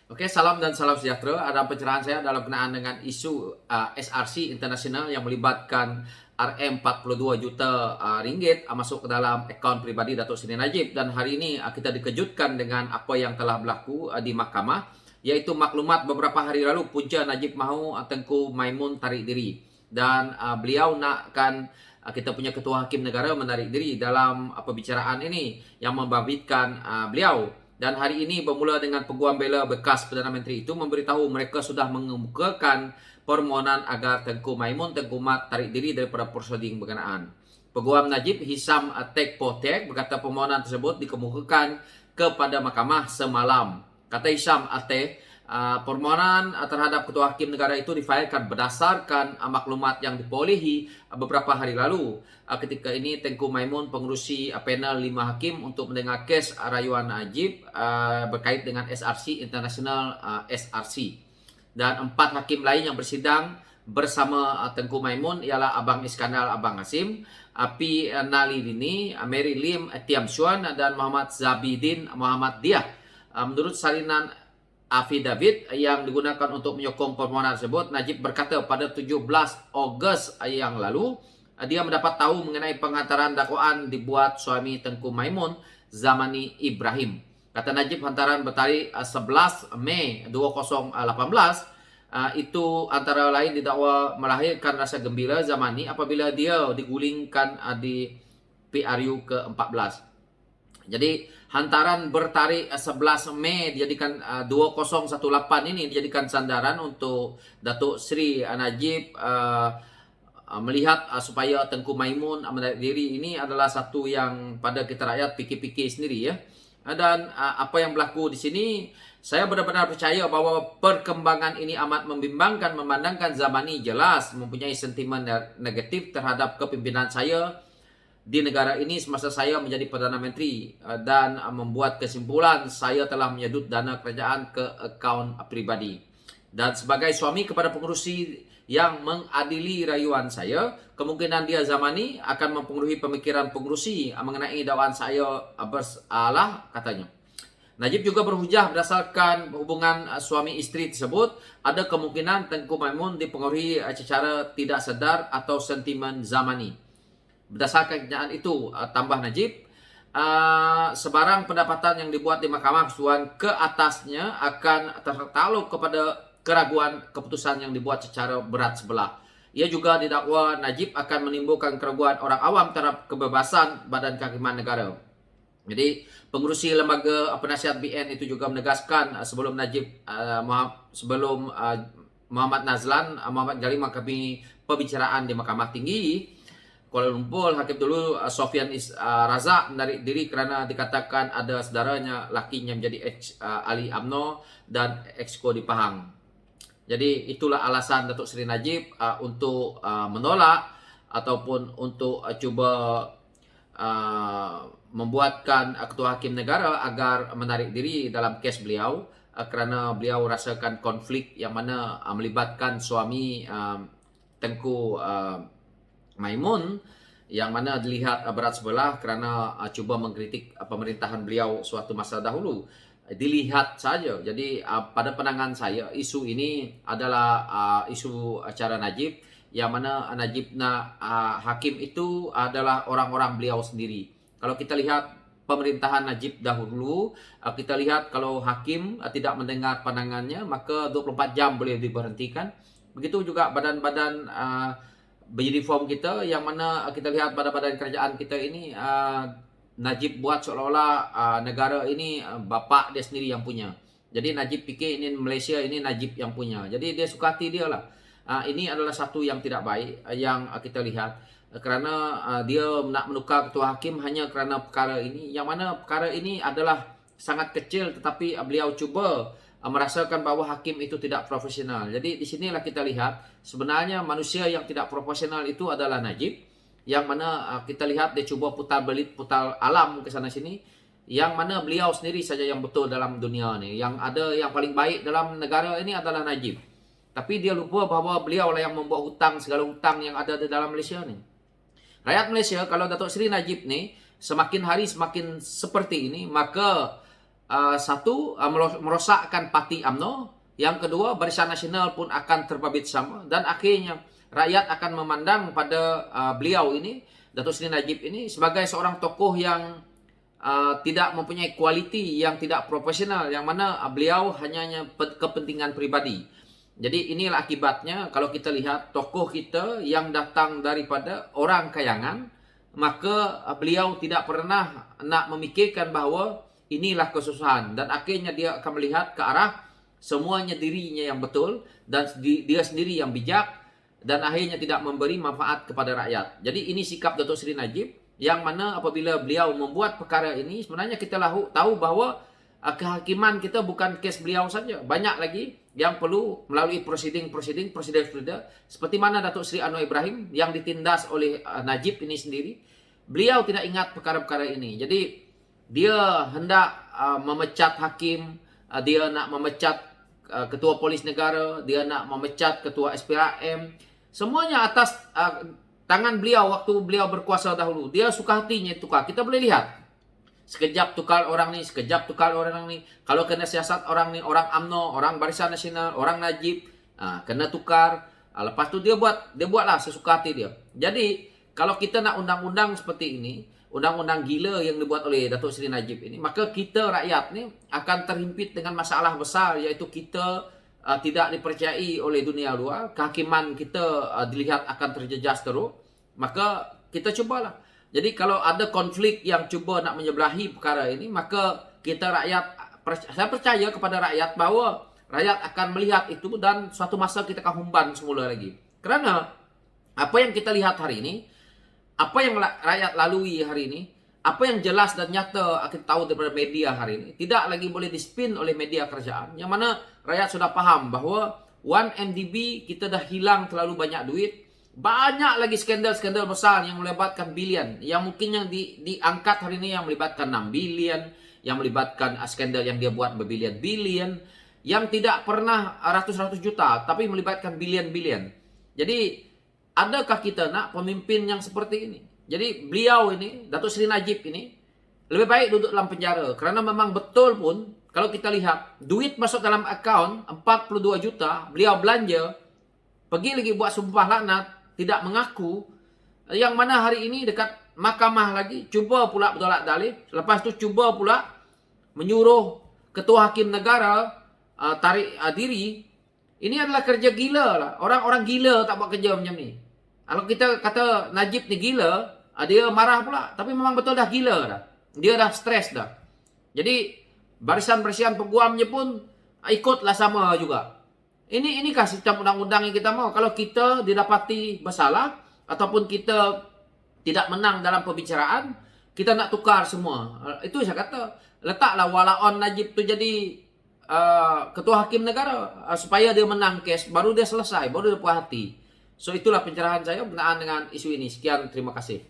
Oke, salam dan salam sejahtera. Ada pencerahan saya dalam kenaan dengan isu SRC internasional yang melibatkan RM42 juta ringgit masuk ke dalam akaun pribadi Datuk Seri Najib. Dan hari ini kita dikejutkan dengan apa yang telah berlaku di mahkamah, iaitu maklumat beberapa hari lalu Punca Najib mahu Tengku Maimun tarik diri. Dan beliau nakkan kita punya Ketua Hakim Negara menarik diri dalam pembicaraan ini yang membabitkan beliau. Dan hari ini bermula dengan peguam bela bekas Perdana Menteri itu memberitahu mereka sudah mengemukakan permohonan agar Tengku Maimun Tengku Mat tarik diri daripada prosiding berkenaan. Peguam Najib Hisam Tek Potek berkata permohonan tersebut dikemukakan kepada mahkamah semalam. Kata Hisam Tek, permohonan terhadap Ketua Hakim Negara itu difailkan berdasarkan maklumat yang diperolehi beberapa hari lalu. Ketika ini Tengku Maimun pengerusi panel 5 hakim untuk mendengar kes rayuan Najib berkait dengan SRC International SRC. Dan 4 hakim lain yang bersidang bersama Tengku Maimun ialah Abang Iskandar Abang Hasim, P. Nalini, Mary Lim Tiam Suan dan Muhammad Zabidin Muhammad Diah. Menurut salinan affidavit yang digunakan untuk menyokong permohonan tersebut, Najib berkata pada 17 Ogos yang lalu dia mendapat tahu mengenai penghantaran dakwaan dibuat suami Tengku Maimun, Zamani Ibrahim. Kata Najib, hantaran bertarikh 11 Mei 2018 itu antara lain didakwa melahirkan rasa gembira Zamani apabila dia digulingkan di PRU ke-14. Jadi hantaran bertarikh 11 Mei dijadikan 2018 ini dijadikan sandaran untuk Datuk Seri Najib melihat supaya Tengku Maimun menarik diri. Ini adalah satu yang pada kita rakyat fikir-fikir sendiri ya. Dan apa yang berlaku di sini, saya benar-benar percaya bahawa perkembangan ini amat membimbangkan, memandangkan Zamani jelas mempunyai sentimen negatif terhadap kepimpinan saya di negara ini semasa saya menjadi Perdana Menteri, dan membuat kesimpulan saya telah menyedut dana kerajaan ke akaun pribadi. Dan sebagai suami kepada pengerusi yang mengadili rayuan saya, kemungkinan dia Zamani akan mempengaruhi pemikiran pengerusi mengenai dakwaan saya bersalah, katanya. Najib juga berhujah berdasarkan hubungan suami isteri tersebut, ada kemungkinan Tengku Maimun dipengaruhi secara tidak sedar atau sentimen Zamani. Berdasarkan kenyataan itu, tambah Najib, sebarang pendapatan yang dibuat di Mahkamah Konstitusi ke atasnya akan tertakluk kepada keraguan keputusan yang dibuat secara berat sebelah. Ia juga didakwa Najib akan menimbulkan keraguan orang awam terhadap kebebasan Badan Kehakiman Negara. Jadi pengurusi lembaga penasihat BN itu juga menegaskan sebelum Najib Muhammad Nazlan Muhammad Gali menghadapi pembicaraan di Mahkamah Tinggi Kuala Lumpur, Hakim dulu Sofian Razak menarik diri kerana dikatakan ada saudaranya lakinya menjadi ahli UMNO dan exco di Pahang. Jadi itulah alasan Datuk Seri Najib untuk menolak ataupun untuk cuba membuatkan Ketua Hakim Negara agar menarik diri dalam kes beliau, kerana beliau rasakan konflik yang mana melibatkan suami Tengku Maimun, yang mana dilihat berat sebelah kerana cuba mengkritik pemerintahan beliau suatu masa dahulu. Dilihat saja. Jadi pada pandangan saya isu ini adalah isu acara Najib, yang mana Najib hakim itu adalah orang-orang beliau sendiri. Kalau kita lihat pemerintahan Najib dahulu, kita lihat kalau hakim tidak mendengar pandangannya maka 24 jam boleh diberhentikan. Begitu juga badan-badan beruniform kita, yang mana kita lihat pada badan kerajaan kita ini Najib buat seolah-olah negara ini bapa dia sendiri yang punya. Jadi Najib fikir ini Malaysia ini Najib yang punya. Jadi dia suka hati dia lah. Ini adalah satu yang tidak baik yang kita lihat, kerana dia nak menukar ketua hakim hanya kerana perkara ini, yang mana perkara ini adalah sangat kecil, tetapi beliau cuba merasakan bahawa hakim itu tidak profesional. Jadi di sinilah kita lihat sebenarnya manusia yang tidak profesional itu adalah Najib, yang mana kita lihat dia cuba putar belit, putar alam ke sana sini, yang mana beliau sendiri saja yang betul dalam dunia ni. Yang ada yang paling baik dalam negara ini adalah Najib. Tapi dia lupa bahawa beliau lah yang membuat hutang, segala hutang yang ada di dalam Malaysia ni. Rakyat Malaysia, kalau Datuk Seri Najib ni semakin hari semakin seperti ini, maka satu, merosakkan parti UMNO. Yang kedua, Barisan Nasional pun akan terbabit sama. Dan akhirnya rakyat akan memandang pada beliau ini, Datuk Seri Najib ini, sebagai seorang tokoh yang tidak mempunyai kualiti, yang tidak profesional, yang mana beliau hanya kepentingan pribadi. Jadi inilah akibatnya kalau kita lihat tokoh kita yang datang daripada orang kayangan, maka beliau tidak pernah nak memikirkan bahawa inilah kesusahan. Dan akhirnya dia akan melihat ke arah semuanya dirinya yang betul dan dia sendiri yang bijak, dan akhirnya tidak memberi manfaat kepada rakyat. Jadi ini sikap Datuk Seri Najib, yang mana apabila beliau membuat perkara ini, sebenarnya kita tahu bahawa kehakiman kita bukan kes beliau saja. Banyak lagi yang perlu melalui prosedur seperti mana Datuk Seri Anwar Ibrahim yang ditindas oleh Najib ini sendiri. Beliau tidak ingat perkara-perkara ini. Jadi dia hendak memecat hakim, dia nak memecat ketua polis negara, dia nak memecat ketua SPRM. Semuanya atas tangan beliau waktu beliau berkuasa dahulu. Dia suka hatinya tukar. Kita boleh lihat. Sekejap tukar orang ni, sekejap tukar orang ni. Kalau kena siasat orang ni, orang UMNO, orang Barisan Nasional, orang Najib, kena tukar. Lepas tu dia buatlah sesuka hati dia. Jadi kalau kita nak undang-undang seperti ini, undang-undang gila yang dibuat oleh Datuk Seri Najib ini, maka kita rakyat ni akan terhimpit dengan masalah besar, iaitu kita tidak dipercayai oleh dunia luar, kehakiman kita dilihat akan terjejas teruk. Maka kita cubalah. Jadi kalau ada konflik yang cuba nak menyebelahi perkara ini, maka kita rakyat, saya percaya kepada rakyat bahawa rakyat akan melihat itu dan suatu masa kita akan humban semula lagi. Kerana apa yang kita lihat hari ini, apa yang rakyat lalui hari ini, apa yang jelas dan nyata kita tahu daripada media hari ini, tidak lagi boleh dispin oleh media kerajaan, yang mana rakyat sudah faham bahawa 1MDB kita dah hilang terlalu banyak duit. Banyak lagi skandal-skandal besar yang melibatkan bilion, yang mungkin yang diangkat hari ini yang melibatkan 6 bilion, yang melibatkan skandal yang dia buat berbilion-bilion, yang tidak pernah ratus-ratus juta, tapi melibatkan bilion-bilion. Jadi adakah kita nak pemimpin yang seperti ini? Jadi beliau ini, Datuk Seri Najib ini, lebih baik duduk dalam penjara. Kerana memang betul pun, kalau kita lihat, duit masuk dalam akaun 42 juta, beliau belanja, pergi lagi buat sumpah laknat, tidak mengaku, yang mana hari ini dekat mahkamah lagi, cuba pula bertolak dalih, lepas tu cuba pula menyuruh Ketua Hakim Negara tarik diri. Ini adalah kerja gila lah. Orang-orang gila tak buat kerja macam ni. Kalau kita kata Najib ni gila, dia marah pula. Tapi memang betul dah gila dah. Dia dah stres dah. Jadi barisan-barisan peguamnya pun ikutlah sama juga. Ini kah sistem undang-undang yang kita mau? Kalau kita didapati bersalah ataupun kita tidak menang dalam pembicaraan, kita nak tukar semua. Itu saya kata, letaklah walaon Najib tu jadi Ketua Hakim Negara supaya dia menang kes, baru dia selesai, baru dia puas hati. So itulah pencerahan saya berkenaan dengan isu ini. Sekian, terima kasih.